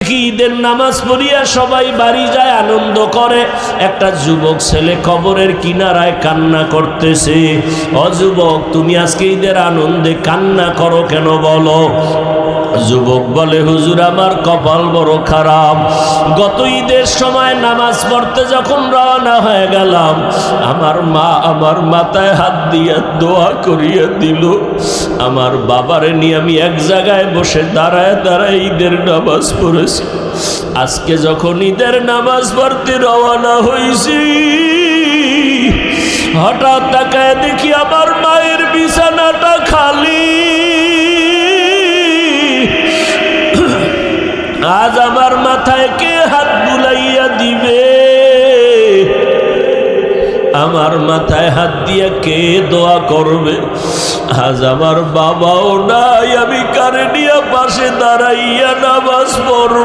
দেখি ঈদের নামাজ পড়িয়া সবাই বাড়ি যায়, আনন্দ করে। একটা যুবক ছেলে কবরের কিনারায় কান্না করতেছে। ও যুবক, তুমি আজকে ঈদের আনন্দে কান্না করো কেন বলো? যুবক বলে, হুজুর আমার কপাল বড় খারাপ। গত ঈদের সময় নামাজ পড়তে যখন রওনা হয়ে গেলাম, আমার মা আমার মাথায় হাত দিয়ে দোয়া করিয়ে দিল। আমার বাবারে নিয়ে আমি এক জায়গায় বসে দাঁড়ায় দাঁড়ায় ঈদের নামাজ পড়েছি। আজকে যখন ঈদের নামাজ পড়তে রওনা হয়েছি, হঠাৎ তাকায় দেখি আমার মায়ের বিছানাটা খালি। আজ আমার মাথায় কে হাত বুলাইয়া দিবে? আমার মাথায় হাত দিয়ে কে দোয়া করবে? আজ আমার বাবাও নাই, আমি কারে নিয়ে পাশে দাঁড়াইয়া নামাজ পড়ব?